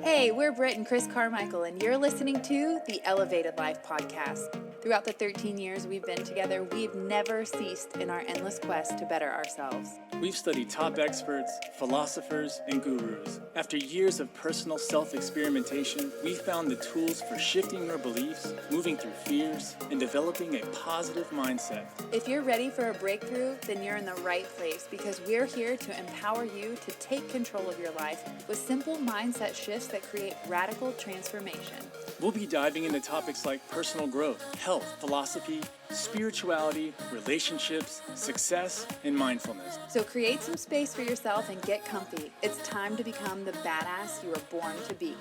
Hey, we're Brit and Chris Carmichael, and you're listening to the Elevated Life podcast. Throughout the 13 years we've been together, we've never ceased in our endless quest to better ourselves. We've studied top experts, philosophers, and gurus. After years of personal self-experimentation, we found the tools for shifting your beliefs, moving through fears, and developing a positive mindset. If you're ready for a breakthrough, then you're in the right place, because we're here to empower you to take control of your life with simple mindset shifts that create radical transformation. We'll be diving into topics like personal growth, health, philosophy, spirituality, relationships, success, and mindfulness. So create some space for yourself and get comfy. It's time to become the badass you were born to be.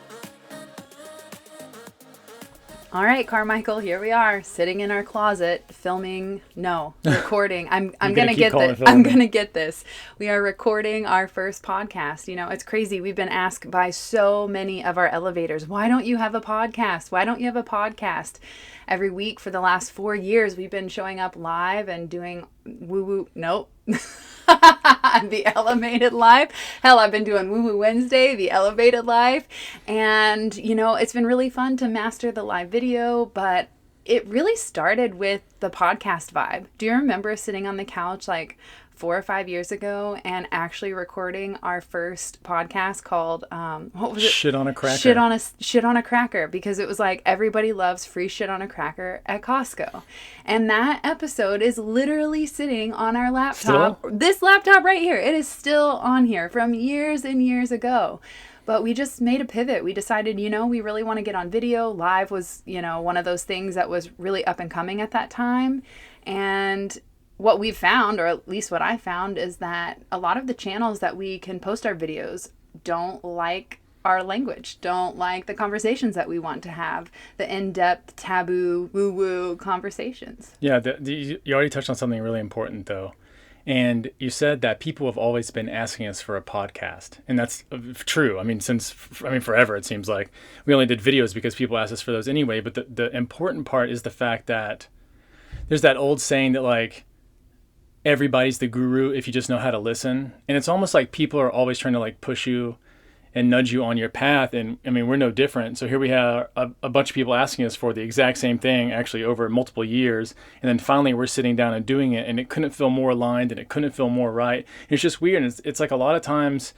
All right, Carmichael, here we are, sitting in our closet, recording. I'm gonna get this. We are recording our first podcast. You know, it's crazy. We've been asked by so many of our elevators, why don't you have a podcast? Why don't you have a podcast? Every week for the last 4 years, we've been showing up live and doing the Elevated Life. Hell, I've been doing Woo Woo Wednesday, the Elevated Life. And, you know, it's been really fun to master the live video, but it really started with the podcast vibe. Do you remember sitting on the couch like 4 or 5 years ago and actually recording our first podcast called, what was it? Shit on a Cracker. Shit on a Cracker, because it was like everybody loves free shit on a cracker at Costco. And that episode is literally sitting on our laptop. Still? This laptop right here. It is still on here from years and years ago. But we just made a pivot. We decided, we really want to get on video. Live was, one of those things that was really up and coming at that time. And what we've found, or at least what I found, is that a lot of the channels that we can post our videos don't like our language, don't like the conversations that we want to have, the in-depth, taboo, woo-woo conversations. Yeah, you already touched on something really important, though. And you said that people have always been asking us for a podcast. And that's true. Forever, it seems like. We only did videos because people asked us for those anyway. But the important part is the fact that there's that old saying that, like, everybody's the guru if you just know how to listen. And it's almost like people are always trying to, like, push you and nudge you on your path. And we're no different. So here we have a bunch of people asking us for the exact same thing, actually over multiple years. And then finally we're sitting down and doing it, and it couldn't feel more aligned and it couldn't feel more right. And it's just weird. And it's like a lot of times,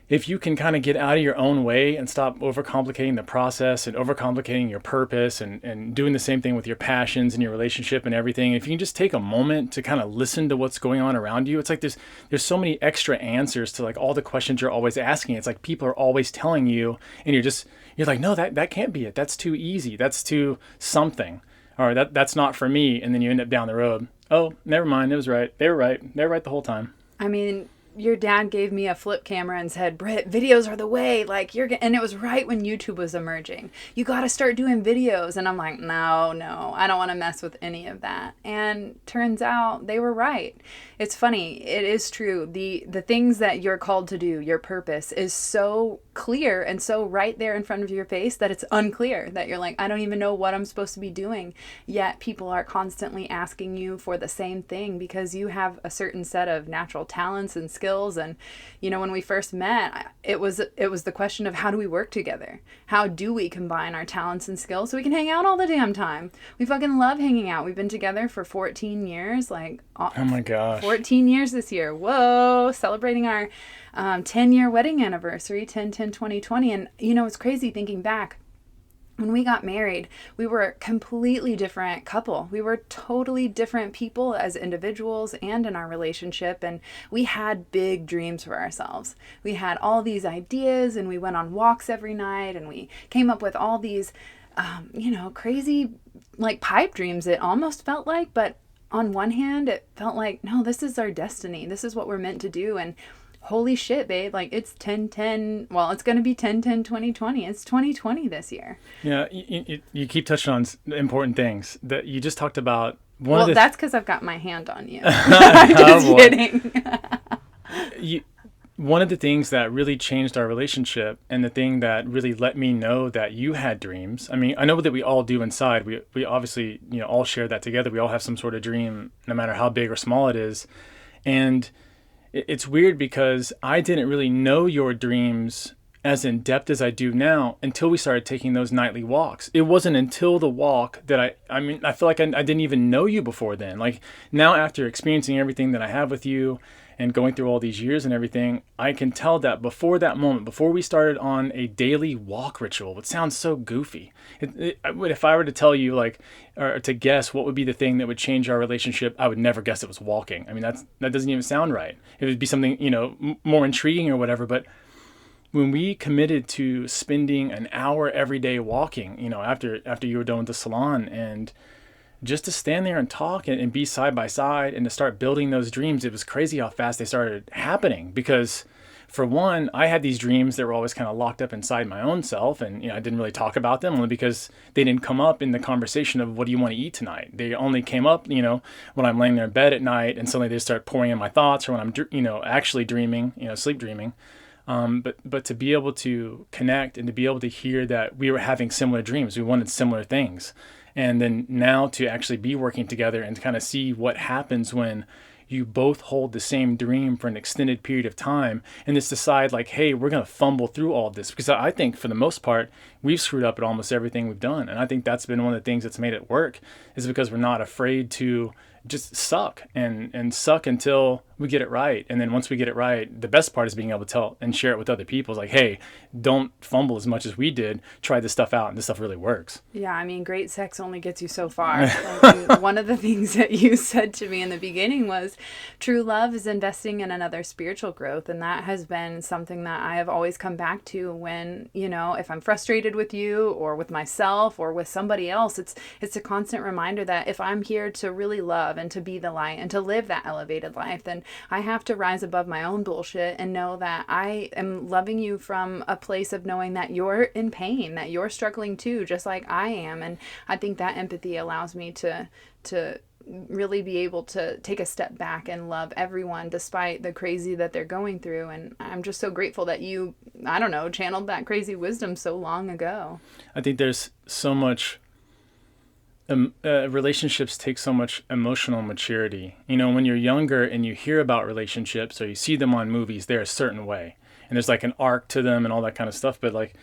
if you can kind of get out of your own way and stop overcomplicating the process and overcomplicating your purpose and doing the same thing with your passions and your relationship and everything, if you can just take a moment to kind of listen to what's going on around you, it's like there's so many extra answers to like all the questions you're always asking. It's like people are always telling you, and you're like, no, that can't be it. That's too easy. That's too something. Or that's not for me. And then you end up down the road. Oh, never mind. It was right. They were right. They were right the whole time. Your dad gave me a flip camera and said, Brit, videos are the way. And it was right when YouTube was emerging. You got to start doing videos. And I'm like, no, I don't want to mess with any of that. And turns out they were right. It's funny. It is true. The things that you're called to do, your purpose, is so clear and so right there in front of your face that it's unclear, that you're like, I don't even know what I'm supposed to be doing. Yet people are constantly asking you for the same thing because you have a certain set of natural talents and skills. And, when we first met, it was the question of how do we work together? How do we combine our talents and skills so we can hang out all the damn time? We fucking love hanging out. We've been together for 14 years, oh my gosh. 14 years this year. Whoa, celebrating our 10-year wedding anniversary, 10/10/2020. And, it's crazy thinking back. When we got married, we were a completely different couple. We were totally different people as individuals and in our relationship. And we had big dreams for ourselves. We had all these ideas, and we went on walks every night, and we came up with all these, crazy, like, pipe dreams, it almost felt like. But on one hand, it felt like, no, this is our destiny. This is what we're meant to do. And holy shit, babe, like, it's 10/10. Well, it's going to be 10/10/2020. It's 2020 this year. Yeah, you keep touching on important things that you just talked about. That's because I've got my hand on you. I'm just kidding. One of the things that really changed our relationship, and the thing that really let me know that you had dreams. I know that we all do inside. We obviously, all share that together. We all have some sort of dream, no matter how big or small it is. And it's weird because I didn't really know your dreams as in depth as I do now until we started taking those nightly walks. It wasn't until the walk that I feel like I didn't even know you before then. Like now, after experiencing everything that I have with you and going through all these years and everything, I can tell that before that moment, before we started on a daily walk ritual, it sounds so goofy. If I were to tell you, like, or to guess what would be the thing that would change our relationship, I would never guess it was walking. I mean, that doesn't even sound right. It would be something, more intriguing or whatever, but when we committed to spending an hour every day walking, after you were done with the salon, and just to stand there and talk and be side by side and to start building those dreams, it was crazy how fast they started happening. Because for one, I had these dreams that were always kind of locked up inside my own self, and I didn't really talk about them only because they didn't come up in the conversation of what do you want to eat tonight. They only came up, when I'm laying there in bed at night, and suddenly they start pouring in my thoughts, or when I'm, actually dreaming, sleep dreaming. But to be able to connect and to be able to hear that we were having similar dreams, we wanted similar things. And then now to actually be working together and to kind of see what happens when you both hold the same dream for an extended period of time and just decide like, hey, we're going to fumble through all of this. Because I think for the most part, we've screwed up at almost everything we've done. And I think that's been one of the things that's made it work, is because we're not afraid to just suck and suck until we get it right. And then once we get it right, the best part is being able to tell and share it with other people. It's like, hey, don't fumble as much as we did. Try this stuff out, and this stuff really works. Yeah, I mean, great sex only gets you so far. Like, one of the things that you said to me in the beginning was true love is investing in another spiritual growth. And that has been something that I have always come back to when, if I'm frustrated with you or with myself or with somebody else, it's a constant reminder that if I'm here to really love and to be the light and to live that elevated life, then I have to rise above my own bullshit and know that I am loving you from a place of knowing that you're in pain, that you're struggling too, just like I am. And I think that empathy allows me to really be able to take a step back and love everyone despite the crazy that they're going through. And I'm just so grateful that you, channeled that crazy wisdom so long ago. I think there's so much relationships take so much emotional maturity. When you're younger and you hear about relationships or you see them on movies, they're a certain way. And there's like an arc to them and all that kind of stuff. But like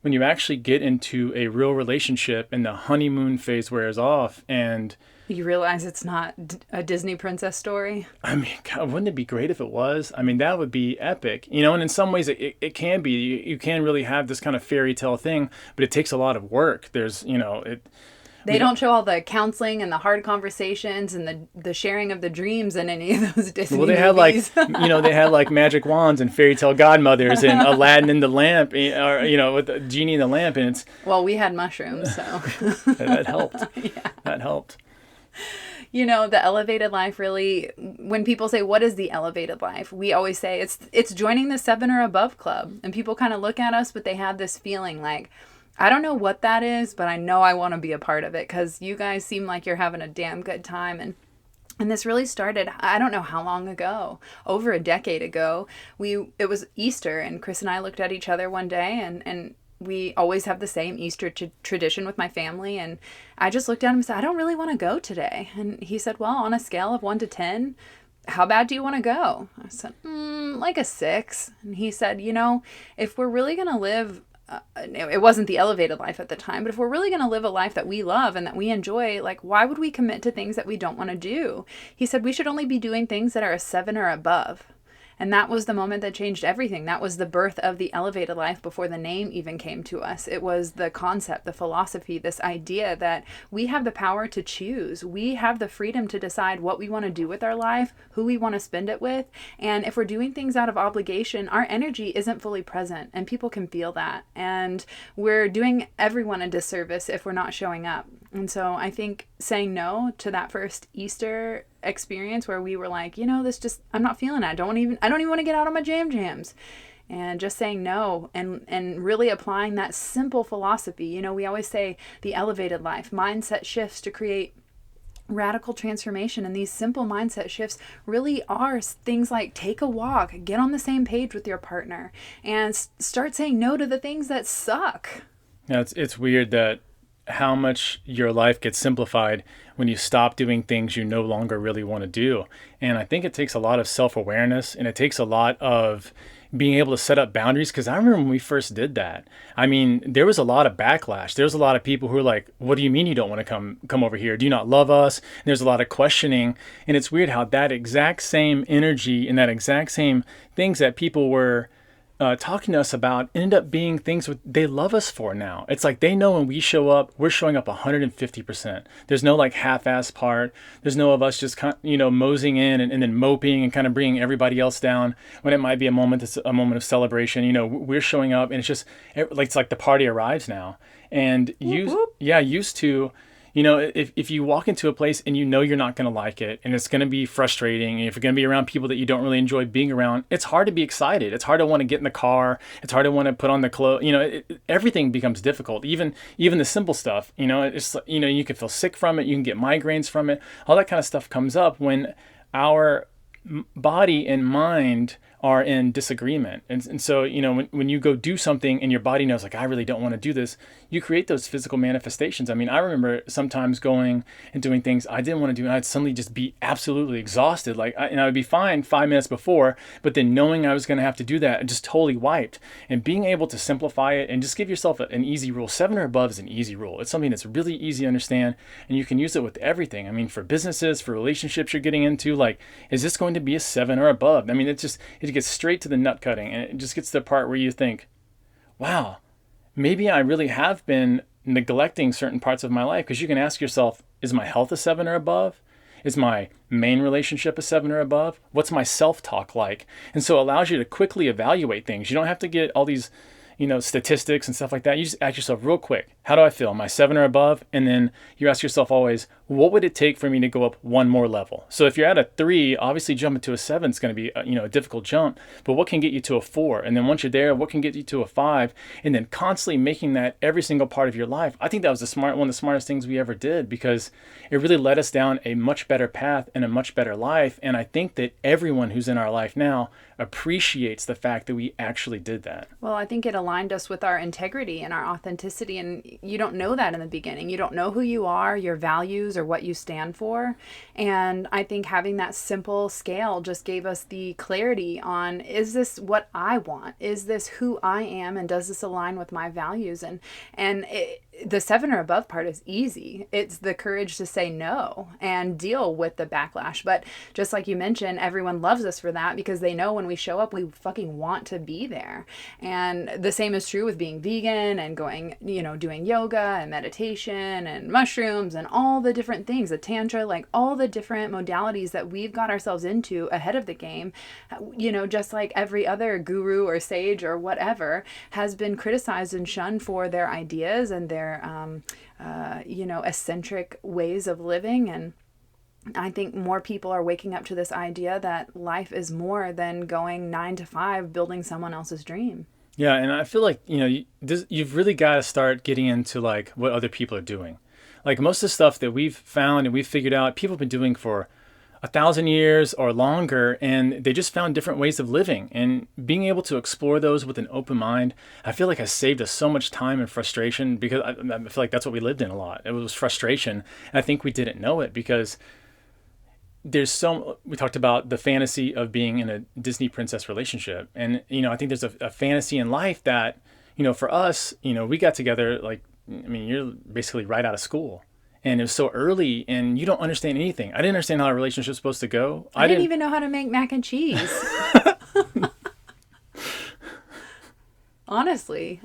when you actually get into a real relationship and the honeymoon phase wears off and you realize it's not a Disney princess story. I mean, God, wouldn't it be great if it was? I mean, that would be epic. And in some ways it can be. You can really have this kind of fairy tale thing, but it takes a lot of work. There's, They don't show all the counseling and the hard conversations and the sharing of the dreams in any of those Disney movies. They had like magic wands and fairy tale godmothers and Aladdin in the lamp, or with the genie in the lamp, and it's. Well, we had mushrooms, so that helped. Yeah. That helped. The elevated life really, when people say, what is the elevated life? We always say it's joining the 7 or above club. And people kind of look at us, but they have this feeling like, I don't know what that is, but I know I want to be a part of it because you guys seem like you're having a damn good time. And this really started, I don't know how long ago, over a decade ago. It was Easter, and Chris and I looked at each other one day, and we always have the same Easter tradition with my family. And I just looked at him and said, I don't really want to go today. And he said, well, on a scale of 1 to 10, how bad do you want to go? I said, like a 6. And he said, if we're really going to live, it wasn't the elevated life at the time, but if we're really going to live a life that we love and that we enjoy, like, why would we commit to things that we don't want to do? He said we should only be doing things that are a 7 or above. And that was the moment that changed everything. That was the birth of the elevated life before the name even came to us. It was the concept, the philosophy, this idea that we have the power to choose. We have the freedom to decide what we want to do with our life, who we want to spend it with. And if we're doing things out of obligation, our energy isn't fully present, and people can feel that. And we're doing everyone a disservice if we're not showing up. And so I think saying no to that first Easter experience where we were like, I'm not feeling it. I don't even want to get out of my jams. And just saying no and really applying that simple philosophy. We always say the elevated life, mindset shifts to create radical transformation. And these simple mindset shifts really are things like take a walk, get on the same page with your partner, and start saying no to the things that suck. Yeah, it's weird that how much your life gets simplified when you stop doing things you no longer really want to do. And I think it takes a lot of self-awareness, and it takes a lot of being able to set up boundaries. Because I remember when we first did that, I mean, there was a lot of backlash. There was a lot of people who were like, what do you mean you don't want to come over here? Do you not love us? And there's a lot of questioning. And it's weird how that exact same energy and that exact same things that people were talking to us about ended up being things they love us for now. It's like they know when we show up, we're showing up 150%. There's no like half-ass part. There's no of us just moseying in and then moping and kind of bringing everybody else down when it might be a moment that's a moment of celebration. We're showing up and it's like the party arrives now. And used to. If you walk into a place and you're not going to like it and it's going to be frustrating, and if you're going to be around people that you don't really enjoy being around, it's hard to be excited. It's hard to want to get in the car. It's hard to want to put on the clothes. Everything becomes difficult. Even the simple stuff. It's you can feel sick from it. You can get migraines from it. All that kind of stuff comes up when our body and mind are in disagreement. And so, when you go do something and your body knows like, I really don't want to do this, you create those physical manifestations. I mean, I remember sometimes going and doing things I didn't want to do, and I'd suddenly just be absolutely exhausted. And I would be fine 5 minutes before, but then knowing I was going to have to do that, just totally wiped. And being able to simplify it and just give yourself an easy rule. 7 or above is an easy rule. It's something that's really easy to understand, and you can use it with everything. I mean, for businesses, for relationships you're getting into, like, is this going to be a 7 or above? I mean, it gets straight to the nut cutting, and it just gets to the part where you think, wow, maybe I really have been neglecting certain parts of my life. Because you can ask yourself, is my health a 7 or above? Is my main relationship a 7 or above? What's my self-talk like? And so it allows you to quickly evaluate things. You don't have to get all these statistics and stuff like that. You just ask yourself real quick, how do I feel? Am I 7 or above? And then you ask yourself always, what would it take for me to go up one more level? So if you're at a 3, obviously jumping to a 7 is going to be a difficult jump, but what can get you to a 4? And then once you're there, what can get you to a 5? And then constantly making that every single part of your life. I think that was one of the smartest things we ever did, because it really led us down a much better path and a much better life. And I think that everyone who's in our life now appreciates the fact that we actually did that. Well, I think it aligned us with our integrity and our authenticity. And you don't know that in the beginning. You don't know who you are, your values, or what you stand for. And I think having that simple scale just gave us the clarity on, is this what I want? Is this who I am? And does this align with my values? The 7 or above part is easy. It's the courage to say no and deal with the backlash. But just like you mentioned, everyone loves us for that, because they know when we show up, we fucking want to be there. And the same is true with being vegan and going, doing yoga and meditation and mushrooms and all the different things, the tantra, like all the different modalities that we've got ourselves into ahead of the game. Just like every other guru or sage or whatever has been criticized and shunned for their ideas and their eccentric ways of living. And I think more people are waking up to this idea that life is more than going 9 to 5 building someone else's dream. Yeah, and I feel like you've really got to start getting into like what other people are doing. Like most of the stuff that we've found and we've figured out, people have been doing for 1,000 years or longer, and they just found different ways of living, and being able to explore those with an open mind, I feel like has saved us so much time and frustration, because I feel like that's what we lived in a lot. It was frustration. And I think we didn't know it because we talked about the fantasy of being in a Disney princess relationship. And, I think there's a fantasy in life that, for us, we got together, you're basically right out of school. And it was so early, and you don't understand anything. I didn't understand how a relationship was supposed to go. I didn't even know how to make mac and cheese. Honestly,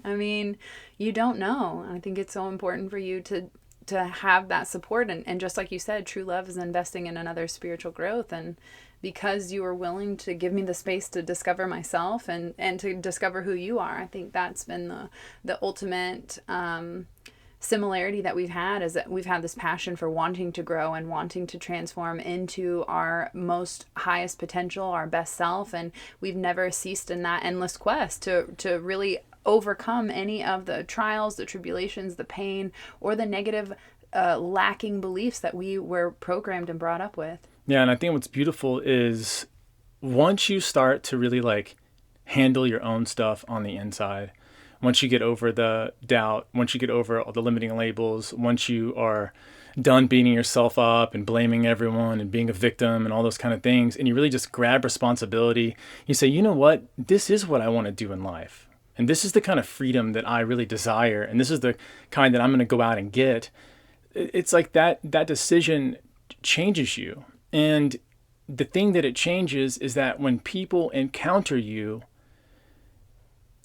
you don't know. I think it's so important for you to have that support. And just like you said, true love is investing in another's spiritual growth. And because you were willing to give me the space to discover myself and to discover who you are, I think that's been the ultimate similarity that we've had, is that we've had this passion for wanting to grow and wanting to transform into our most highest potential, our best self. And we've never ceased in that endless quest to really overcome any of the trials, the tribulations, the pain, or the negative lacking beliefs that we were programmed and brought up with. Yeah, and I think what's beautiful is once you start to really handle your own stuff on the inside, once you get over the doubt, once you get over all the limiting labels, once you are done beating yourself up and blaming everyone and being a victim and all those kind of things, and you really just grab responsibility. You say, you know what? This is what I want to do in life. And this is the kind of freedom that I really desire. And this is the kind that I'm going to go out and get. It's like that decision changes you. And the thing that it changes is that when people encounter you,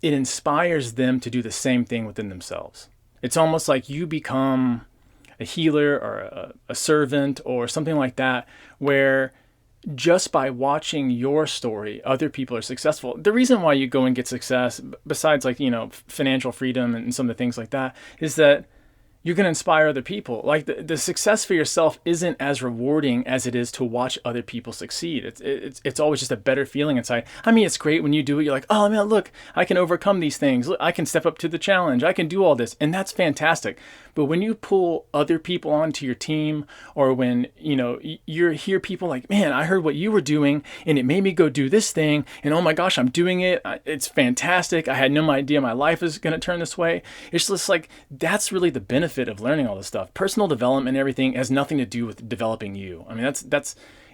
it inspires them to do the same thing within themselves. It's almost like you become a healer or a servant or something like that, where just by watching your story, other people are successful. The reason why you go and get success, besides like, financial freedom and some of the things like that, is that you're going to inspire other people. Like the success for yourself isn't as rewarding as it is to watch other people succeed. It's always just a better feeling inside. I mean, it's great when you do it. You're like, oh man, look, I can overcome these things. Look, I can step up to the challenge. I can do all this. And that's fantastic. But when you pull other people onto your team, or when, you hear people like, man, I heard what you were doing and it made me go do this thing. And oh my gosh, I'm doing it. It's fantastic. I had no idea my life is going to turn this way. It's just like, that's really the benefit of learning all this stuff. Personal development and everything has nothing to do with developing you. I mean,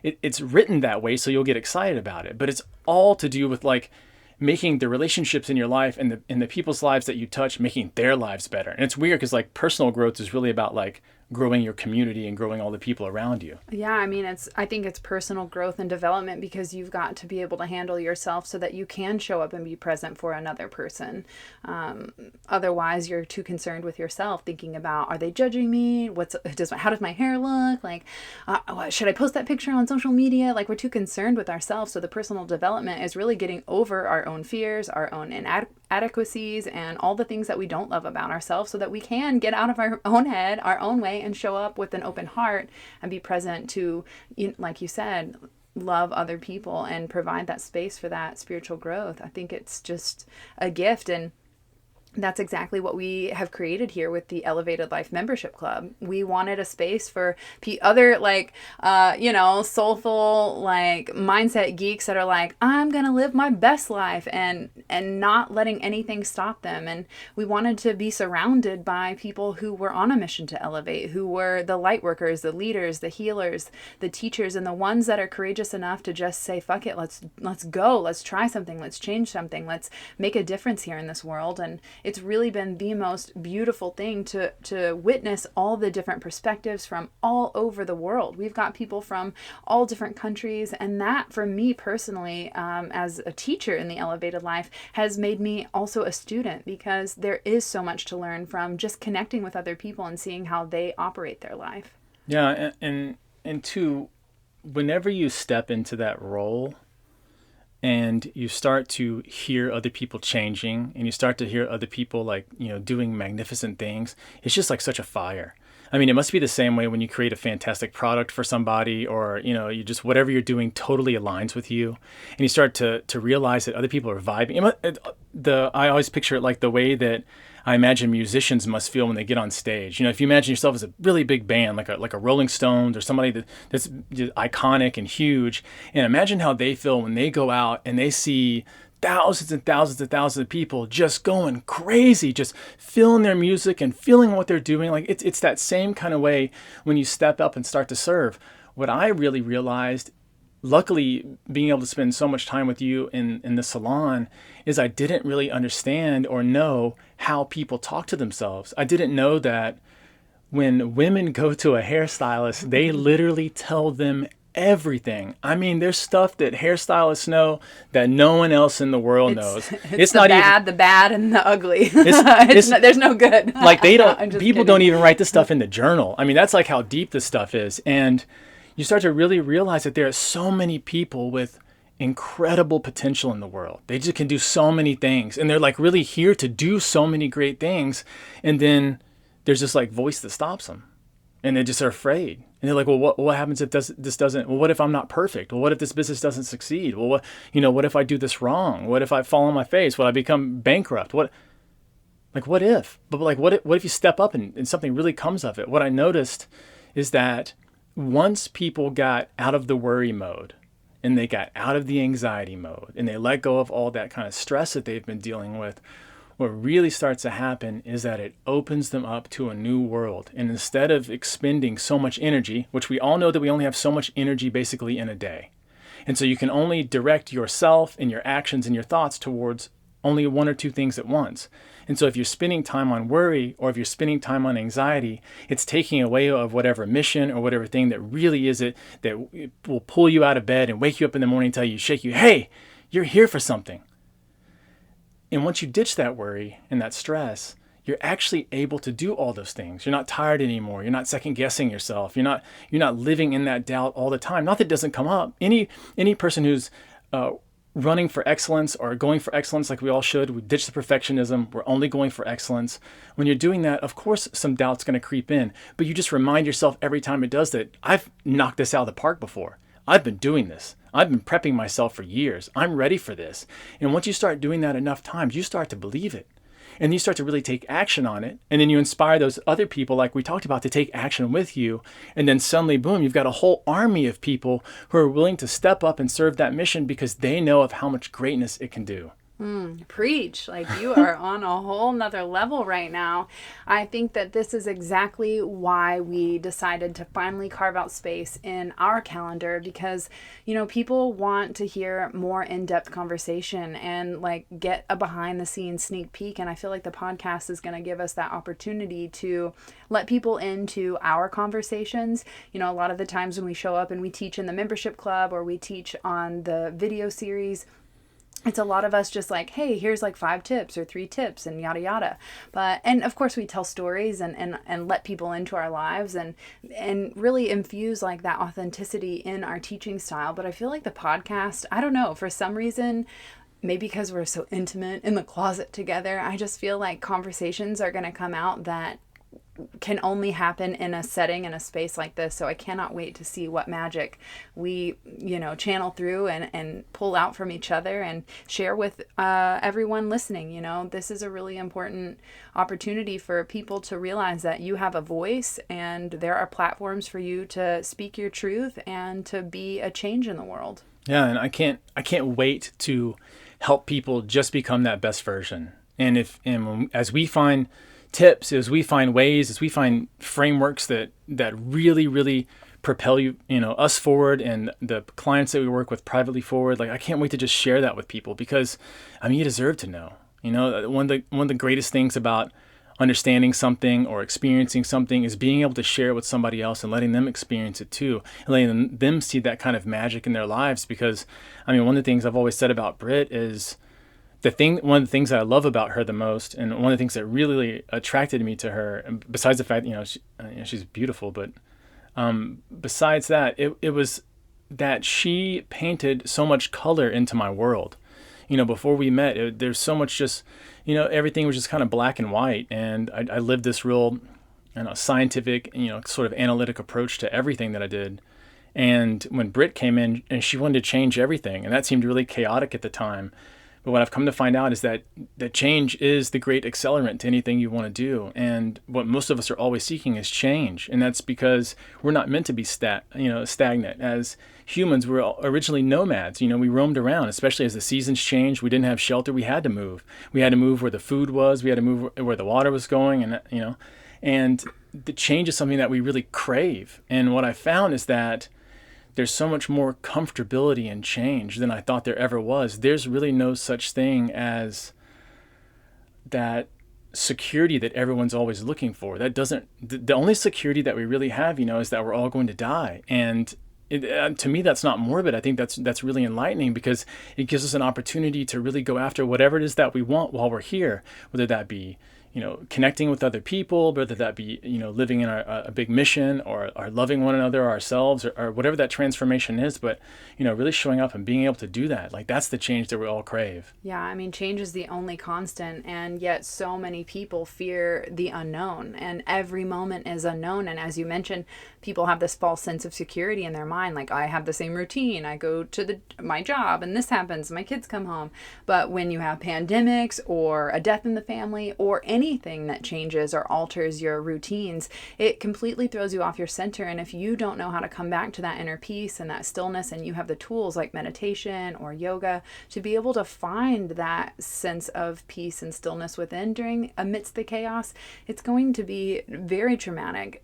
it's written that way so you'll get excited about it, but it's all to do with like making the relationships in your life and the people's lives that you touch, making their lives better. And it's weird because like personal growth is really about like growing your community and growing all the people around you. Yeah, I mean, I think it's personal growth and development, because you've got to be able to handle yourself so that you can show up and be present for another person. Otherwise, you're too concerned with yourself, thinking about, are they judging me? How does my hair look? Like, should I post that picture on social media? Like, we're too concerned with ourselves. So the personal development is really getting over our own fears, our own inadequacies, and all the things that we don't love about ourselves, so that we can get out of our own head, our own way, and show up with an open heart and be present to, like you said, love other people and provide that space for that spiritual growth. I think it's just a gift, and that's exactly what we have created here with the Elevated Life Membership Club. We wanted a space for other soulful, like mindset geeks that are like, I'm going to live my best life, and not letting anything stop them. And we wanted to be surrounded by people who were on a mission to elevate, who were the light workers, the leaders, the healers, the teachers, and the ones that are courageous enough to just say, fuck it, let's go, let's try something, let's change something, let's make a difference here in this world. And it's really been the most beautiful thing to witness all the different perspectives from all over the world. We've got people from all different countries, and that, for me personally, as a teacher in the Elevated Life, has made me also a student, because there is so much to learn from just connecting with other people and seeing how they operate their life. Yeah, and two, whenever you step into that role, and you start to hear other people changing, and you start to hear other people like, doing magnificent things, it's just like such a fire. I mean, it must be the same way when you create a fantastic product for somebody, or, you just, whatever you're doing totally aligns with you, and you start to realize that other people are vibing. I always picture it like the way that I imagine musicians must feel when they get on stage. If you imagine yourself as a really big band, like a Rolling Stones or somebody that's iconic and huge, and imagine how they feel when they go out and they see thousands and thousands and thousands of people just going crazy, just feeling their music and feeling what they're doing. Like it's that same kind of way when you step up and start to serve. What I really realized, luckily being able to spend so much time with you in the salon, is I didn't really understand or know how people talk to themselves. I didn't know that when women go to a hairstylist, they literally tell them everything. I mean, there's stuff that hairstylists know that no one else in the world knows. It's the bad and the ugly. There's no good. Like people don't even write this stuff in the journal. I mean, that's like how deep this stuff is. And you start to really realize that there are so many people with incredible potential in the world. They just can do so many things, and they're like really here to do so many great things. And then there's this like voice that stops them, and they just are afraid. And they're like, well, what happens if this doesn't? Well, what if I'm not perfect? Well, what if this business doesn't succeed? Well, what if I do this wrong? What if I fall on my face? Will I become bankrupt? What if? But like, what if you step up and something really comes of it? What I noticed is that once people got out of the worry mode, and they got out of the anxiety mode, and they let go of all that kind of stress that they've been dealing with, what really starts to happen is that it opens them up to a new world. And instead of expending so much energy, which we all know that we only have so much energy basically in a day. And so you can only direct yourself and your actions and your thoughts towards only one or two things at once. And so if you're spending time on worry, or if you're spending time on anxiety, it's taking away of whatever mission or whatever thing that really is it that will pull you out of bed and wake you up in the morning and tell you, shake you, hey, you're here for something. And once you ditch that worry and that stress, you're actually able to do all those things. You're not tired anymore. You're not second guessing yourself. You're not living in that doubt all the time. Not that it doesn't come up. Any person who's running for excellence or going for excellence, like we all should, we ditch the perfectionism. We're only going for excellence. When you're doing that, of course, some doubt's going to creep in, but you just remind yourself every time it does that I've knocked this out of the park before. I've been doing this. I've been prepping myself for years. I'm ready for this. And once you start doing that enough times, you start to believe it. And you start to really take action on it. And then you inspire those other people, like we talked about, to take action with you. And then suddenly, boom, you've got a whole army of people who are willing to step up and serve that mission because they know of how much greatness it can do. Preach. Like, you are on a whole nother level right now. I think that this is exactly why we decided to finally carve out space in our calendar, because, people want to hear more in-depth conversation and like get a behind the scenes sneak peek. And I feel like the podcast is going to give us that opportunity to let people into our conversations. A lot of the times when we show up and we teach in the membership club or we teach on the video series, it's a lot of us just like, hey, here's like 5 tips or 3 tips and yada yada. And of course we tell stories and let people into our lives and really infuse like that authenticity in our teaching style. But I feel like the podcast, I don't know, for some reason, maybe because we're so intimate in the closet together, I just feel like conversations are going to come out that can only happen in a setting, in a space like this. So I cannot wait to see what magic we, channel through and pull out from each other and share with everyone listening. This is a really important opportunity for people to realize that you have a voice and there are platforms for you to speak your truth and to be a change in the world. Yeah, and I can't wait to help people just become that best version. And as we find tips, as we find ways, as we find frameworks that really, really propel us forward and the clients that we work with privately forward, like I can't wait to just share that with people because you deserve to know. One of the greatest things about understanding something or experiencing something is being able to share it with somebody else and letting them experience it too, and letting them see that kind of magic in their lives. Because one of the things I've always said about Brit is one of the things that I love about her the most, and one of the things that really attracted me to her, besides the fact she's beautiful, but besides that, it was that she painted so much color into my world. Before we met, there's so much just, everything was just kind of black and white, and I lived this real, scientific, sort of analytic approach to everything that I did. And when Brit came in, and she wanted to change everything, and that seemed really chaotic at the time. But what I've come to find out is that change is the great accelerant to anything you want to do. And what most of us are always seeking is change. And that's because we're not meant to be stagnant. As humans, we're originally nomads. We roamed around, especially as the seasons changed. We didn't have shelter. We had to move. We had to move where the food was. We had to move where the water was going. And the change is something that we really crave. And what I found is that there's so much more comfortability in change than I thought there ever was. There's really no such thing as that security that everyone's always looking for. The only security that we really have, is that we're all going to die. And to me, that's not morbid. I think that's really enlightening because it gives us an opportunity to really go after whatever it is that we want while we're here, whether that be connecting with other people, whether that be, living in a big mission or loving one another or ourselves or whatever that transformation is. But, really showing up and being able to do that, like that's the change that we all crave. Yeah. Change is the only constant. And yet so many people fear the unknown, and every moment is unknown. And as you mentioned, people have this false sense of security in their mind. Like, I have the same routine. I go to my job and this happens. My kids come home. But when you have pandemics or a death in the family or any anything that changes or alters your routines, it completely throws you off your center. And if you don't know how to come back to that inner peace and that stillness, and you have the tools like meditation or yoga to be able to find that sense of peace and stillness within amidst the chaos, it's going to be very traumatic.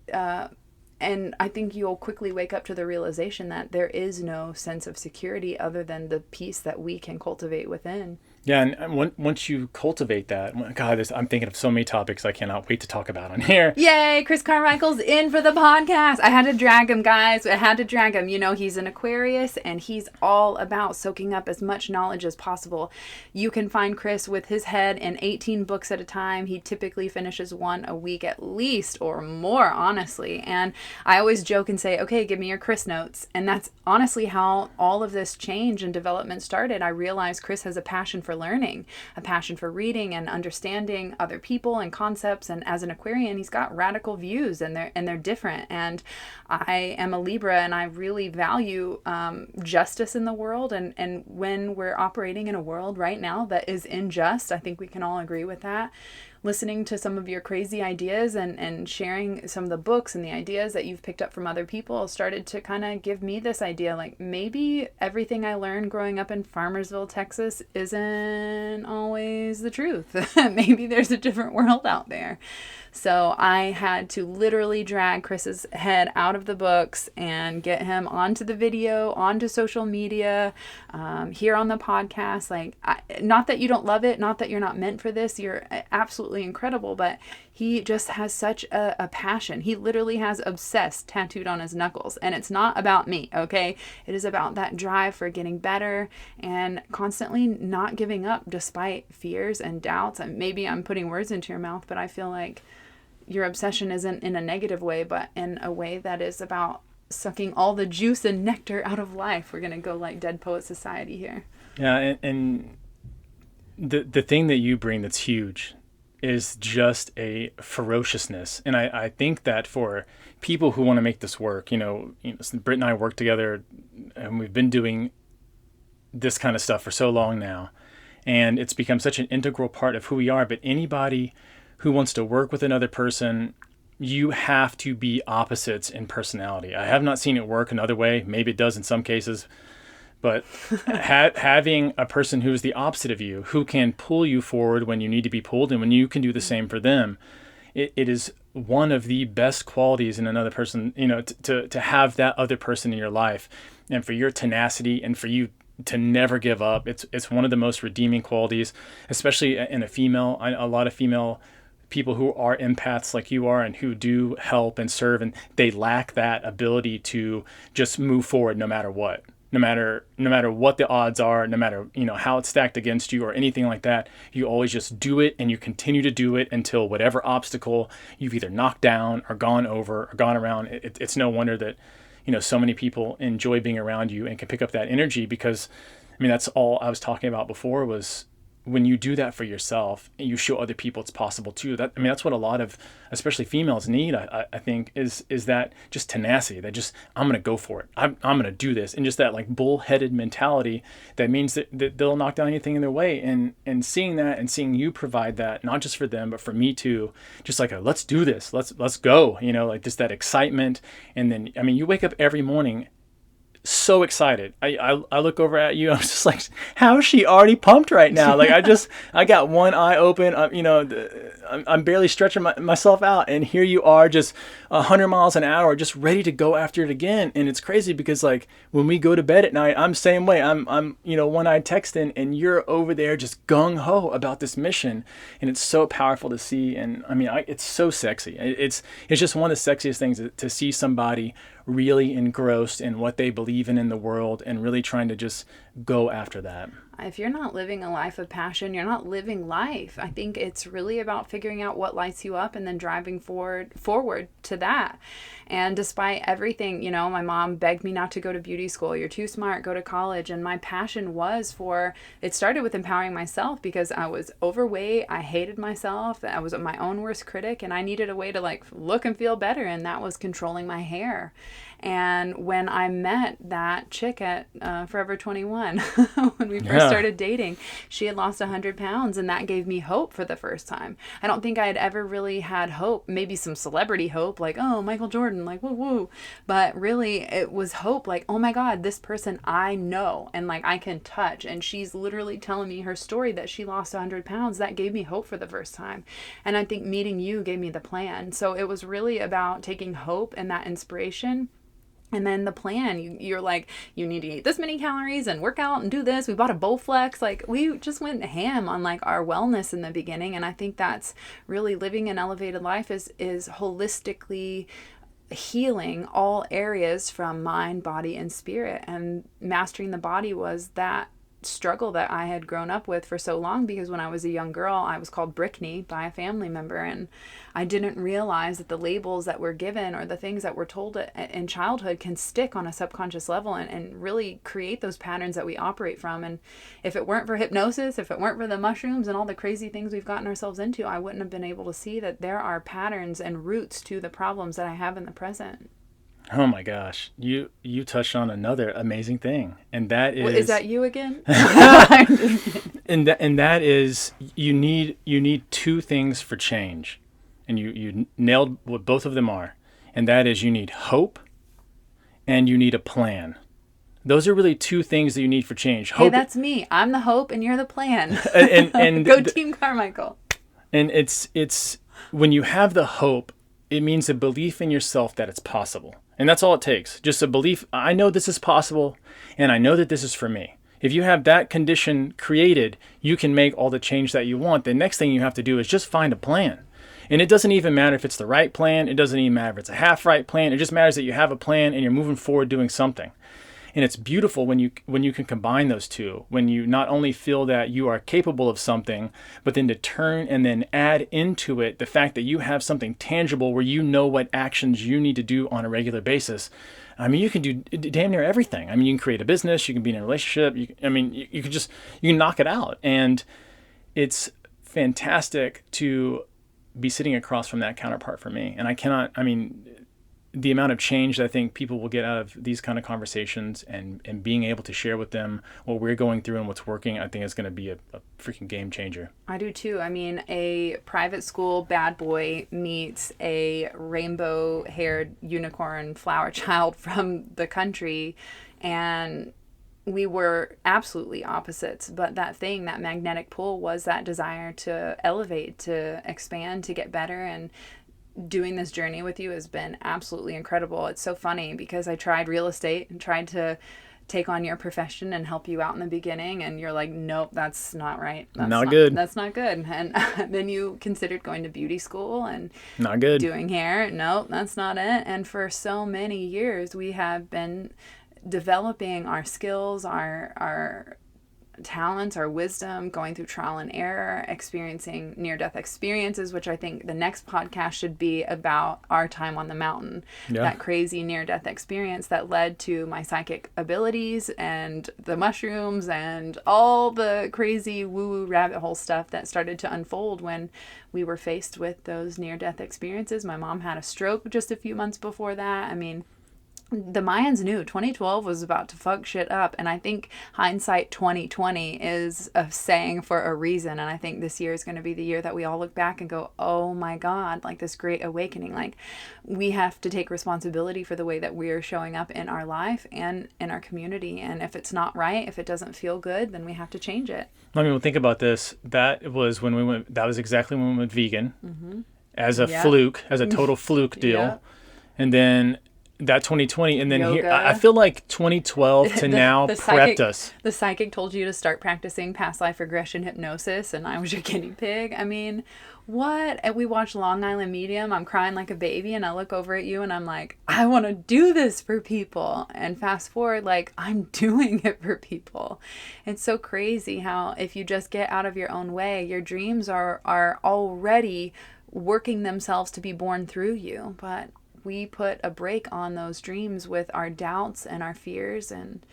And I think you'll quickly wake up to the realization that there is no sense of security other than the peace that we can cultivate within. Yeah, and once you cultivate that, God, I'm thinking of so many topics I cannot wait to talk about on here. Yay, Chris Carmichael's in for the podcast. I had to drag him, guys. I had to drag him. You know, he's an Aquarius, and he's all about soaking up as much knowledge as possible. You can find Chris with his head in 18 books at a time. He typically finishes one a week at least, or more, honestly. And I always joke and say, okay, give me your Chris notes. And that's honestly how all of this change and development started. I realized Chris has a passion for learning, a passion for reading and understanding other people and concepts. And as an Aquarian, he's got radical views, and they're different. And I am a Libra, and I really value justice in the world. And when we're operating in a world right now that is unjust, I think we can all agree with that. Listening to some of your crazy ideas and sharing some of the books and the ideas that you've picked up from other people started to kind of give me this idea, like maybe everything I learned growing up in Farmersville, Texas isn't always the truth. Maybe there's a different world out there. So I had to literally drag Chris's head out of the books and get him onto the video, onto social media, here on the podcast. Like, not that you don't love it, not that you're not meant for this. You're absolutely incredible, but he just has such a passion. He literally has obsessed tattooed on his knuckles, and it's not about me, okay? It is about that drive for getting better and constantly not giving up despite fears and doubts. And maybe I'm putting words into your mouth, but I feel like your obsession isn't in a negative way, but in a way that is about sucking all the juice and nectar out of life. We're going to go like Dead Poet Society here. Yeah, and the thing that you bring that's huge is just a ferociousness. And I think that for people who want to make this work, Brit and I work together, and we've been doing this kind of stuff for so long now, and it's become such an integral part of who we are. But anybody who wants to work with another person, you have to be opposites in personality. I have not seen it work another way. Maybe it does in some cases. But having a person who is the opposite of you, who can pull you forward when you need to be pulled, and when you can do the same for them, it is one of the best qualities in another person, to have that other person in your life, and for your tenacity and for you to never give up. It's one of the most redeeming qualities, especially in a female. A lot of female people who are empaths like you are and who do help and serve, and they lack that ability to just move forward no matter what. No matter what the odds are, no matter how it's stacked against you or anything like that, you always just do it, and you continue to do it until whatever obstacle you've either knocked down or gone over or gone around. It's no wonder that so many people enjoy being around you and can pick up that energy, because that's all I was talking about before, was when you do that for yourself and you show other people it's possible too. That's what a lot of, especially females, need. I think is that just tenacity. That just, I'm gonna go for it. I'm gonna do this, and just that like bullheaded mentality that means that they'll knock down anything in their way. And seeing that and seeing you provide that, not just for them but for me too. Just like let's do this. Let's go. Like just that excitement. And then you wake up every morning so excited. I look over at you. I'm just like, how is she already pumped right now? Like I got one eye open. I'm barely stretching myself out, and here you are, just 100 miles an hour, just ready to go after it again. And it's crazy because like when we go to bed at night, I'm same way. I'm one-eyed texting, and you're over there just gung ho about this mission, and it's so powerful to see. And it's so sexy. It's just one of the sexiest things to see somebody really engrossed in what they believe in the world and really trying to just go after that. If you're not living a life of passion, you're not living life. I think it's really about figuring out what lights you up and then driving forward to that. And despite everything, my mom begged me not to go to beauty school. You're too smart, go to college. And my passion it started with empowering myself, because I was overweight. I hated myself. I was my own worst critic, and I needed a way to like look and feel better. And that was controlling my hair. And when I met that chick at Forever 21, 21 when we first started dating. She had lost 100 pounds, and that gave me hope for the first time. I don't think I had ever really had hope, maybe some celebrity hope, like, oh, Michael Jordan, like, woo woo. But really, it was hope, like, oh my God, this person I know and like I can touch. And she's literally telling me her story that she lost 100 pounds. That gave me hope for the first time. And I think meeting you gave me the plan. So it was really about taking hope and that inspiration. And then the plan, you're like, you need to eat this many calories and work out and do this. We bought a Bowflex. Like, we just went ham on like our wellness in the beginning. And I think that's really living an elevated life is holistically healing all areas from mind, body, and spirit. And mastering the body was that struggle that I had grown up with for so long, because when I was a young girl, I was called Brickney by a family member, and I didn't realize that the labels that we're given or the things that we're told in childhood can stick on a subconscious level and really create those patterns that we operate from. And if it weren't for hypnosis, if it weren't for the mushrooms and all the crazy things we've gotten ourselves into, I wouldn't have been able to see that there are patterns and roots to the problems that I have in the present. Oh my gosh, you touched on another amazing thing, and that is, is that you again? and that is you need two things for change, and you nailed what both of them are, and that is you need hope, and you need a plan. Those are really two things that you need for change. Hope, hey, that's me. I'm the hope, and you're the plan. and Go Team Carmichael. And it's when you have the hope, it means a belief in yourself that it's possible. And that's all it takes. Just a belief, I know this is possible, and I know that this is for me. If you have that condition created, you can make all the change that you want. The next thing you have to do is just find a plan. And it doesn't even matter if it's the right plan. It doesn't even matter if it's a half-right plan. It just matters that you have a plan and you're moving forward doing something. And it's beautiful when you can combine those two, when you not only feel that you are capable of something, but then to turn and then add into it the fact that you have something tangible where you know what actions you need to do on a regular basis. I mean, you can do damn near everything. I mean, you can create a business, you can be in a relationship, you can knock it out. And it's fantastic to be sitting across from that counterpart for me. And the amount of change that I think people will get out of these kind of conversations and being able to share with them what we're going through and what's working, I think is going to be a freaking game changer. I do too. I mean, a private school bad boy meets a rainbow-haired unicorn flower child from the country, and we were absolutely opposites. But that magnetic pull was that desire to elevate, to expand, to get better. And doing this journey with you has been absolutely incredible. It's so funny because I tried real estate and tried to take on your profession and help you out in the beginning, and you're like, nope, that's not right. That's not good. That's not good. And then you considered going to beauty school and not good. Doing hair. Nope, that's not it. And for so many years, we have been developing our skills, our talents, our wisdom, going through trial and error, experiencing near-death experiences, which I think the next podcast should be about our time on the mountain. Yeah. That crazy near-death experience that led to my psychic abilities and the mushrooms and all the crazy woo-woo rabbit hole stuff that started to unfold when we were faced with those near-death experiences. My mom had a stroke just a few months before that. I mean, the Mayans knew 2012 was about to fuck shit up, and I think hindsight 2020 is a saying for a reason. And I think this year is going to be the year that we all look back and go, oh my God, like this great awakening. Like, we have to take responsibility for the way that we're showing up in our life and in our community. And if it's not right, if it doesn't feel good, then we have to change it. I mean, think about this. That was exactly when we went vegan, as a fluke, as a total fluke deal. And then that 2020, and then yoga. Here, I feel like 2012 to now prepped us. The psychic told you to start practicing past life regression hypnosis, and I was your guinea pig. I mean, what? And we watched Long Island Medium. I'm crying like a baby, and I look over at you, and I'm like, I want to do this for people. And fast forward, like, I'm doing it for people. It's so crazy how if you just get out of your own way, your dreams are already working themselves to be born through you. But we put a break on those dreams with our doubts and our fears, and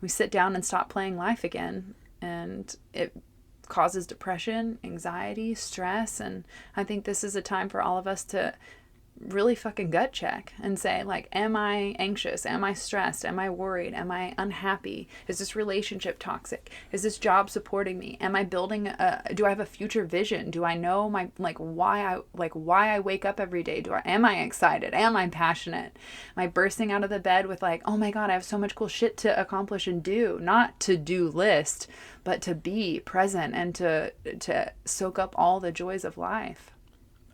we sit down and stop playing life again. And it causes depression, anxiety, stress. And I think this is a time for all of us to really fucking gut check and say, like, am I anxious? Am I stressed? Am I worried? Am I unhappy? Is this relationship toxic? Is this job supporting me? Am I building do I have a future vision? Do I know my, why I wake up every day? Am I excited? Am I passionate? Am I bursting out of the bed with like, oh my God, I have so much cool shit to accomplish and do? Not to do list, but to be present and to soak up all the joys of life.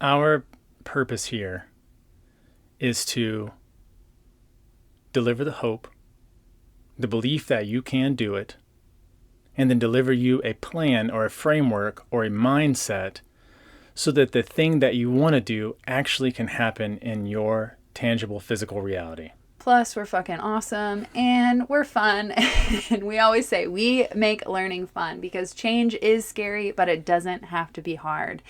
Our purpose here is to deliver the hope, the belief that you can do it, and then deliver you a plan or a framework or a mindset so that the thing that you want to do actually can happen in your tangible physical reality. Plus, we're fucking awesome and we're fun. And we always say we make learning fun because change is scary, but it doesn't have to be hard.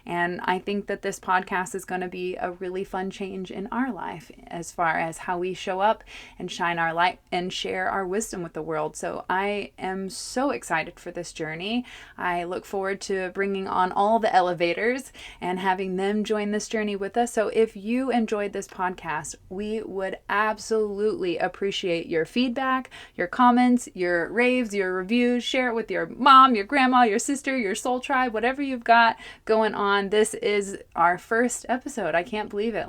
And I think that this podcast is going to be a really fun change in our life as far as how we show up and shine our light and share our wisdom with the world. So I am so excited for this journey. I look forward to bringing on all the elevators and having them join this journey with us. So if you enjoyed this podcast, we would absolutely appreciate your feedback, your comments, your raves, your reviews. Share it with your mom, your grandma, your sister, your soul tribe, whatever you've got going on. This is our first episode. I can't believe it.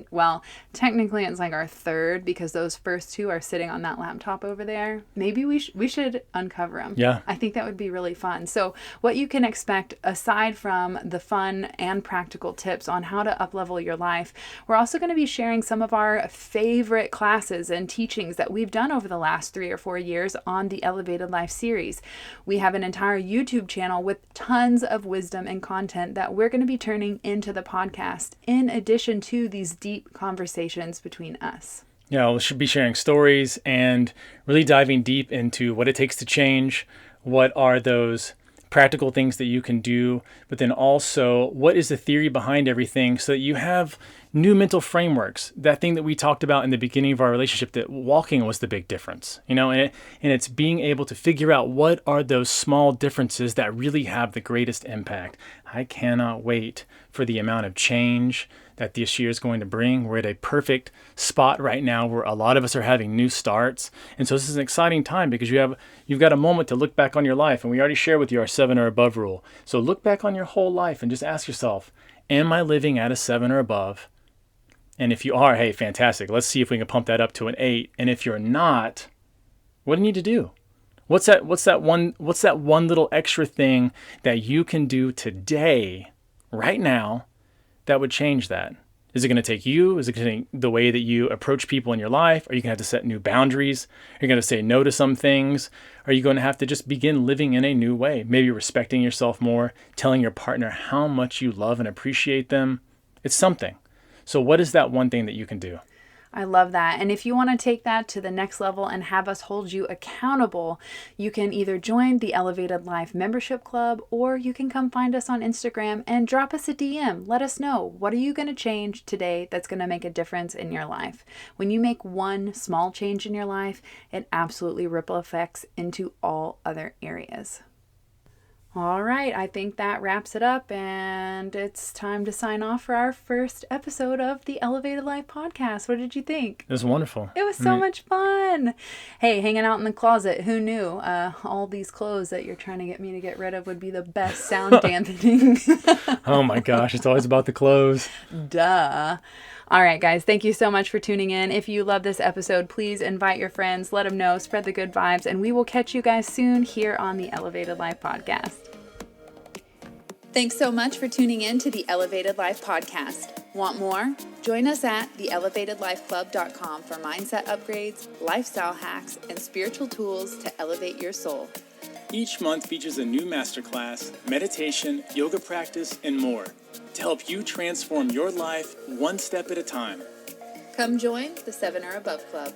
Well, technically it's like our third because those first two are sitting on that laptop over there. Maybe we should uncover them. Yeah. I think that would be really fun. So what you can expect aside from the fun and practical tips on how to up-level your life, we're also going to be sharing some of our favorite classes and teachings that we've done over the last 3 or 4 years on the Elevated Life series. We have an entire YouTube channel with tons of wisdom and content that we're going to be turning into the podcast in addition to these deep conversations between us. Yeah, we should be sharing stories and really diving deep into what it takes to change. What are those practical things that you can do, but then also what is the theory behind everything so that you have new mental frameworks. That thing that we talked about in the beginning of our relationship, that walking was the big difference, and it's being able to figure out what are those small differences that really have the greatest impact. I cannot wait for the amount of change that this year is going to bring. We're at a perfect spot right now where a lot of us are having new starts. And so this is an exciting time because you've got a moment to look back on your life. And we already shared with you our 7 or above rule. So look back on your whole life and just ask yourself, am I living at a 7 or above? And if you are, hey, fantastic. Let's see if we can pump that up to an 8. And if you're not, what do you need to do? What's that one little extra thing that you can do today, right now, that would change that? Is it going to take you? Is it going to take the way that you approach people in your life? Are you going to have to set new boundaries? Are you going to say no to some things? Are you going to have to just begin living in a new way? Maybe respecting yourself more, telling your partner how much you love and appreciate them. It's something. So what is that one thing that you can do? I love that. And if you want to take that to the next level and have us hold you accountable, you can either join the Elevated Life membership club, or you can come find us on Instagram and drop us a DM. Let us know, what are you going to change today that's going to make a difference in your life? When you make one small change in your life, it absolutely ripple effects into all other areas. All right, I think that wraps it up, and it's time to sign off for our first episode of the Elevated Life podcast. What did you think? It was wonderful. It was so much fun. Hey, hanging out in the closet, who knew? All these clothes that you're trying to get me to get rid of would be the best sound dampening. Oh my gosh, it's always about the clothes. Duh. All right, guys, thank you so much for tuning in. If you love this episode, please invite your friends, let them know, spread the good vibes, and we will catch you guys soon here on the Elevated Life podcast. Thanks so much for tuning in to the Elevated Life podcast. Want more? Join us at theelevatedlifeclub.com for mindset upgrades, lifestyle hacks, and spiritual tools to elevate your soul. Each month features a new masterclass, meditation, yoga practice, and more to help you transform your life one step at a time. Come join the 7 or Above Club.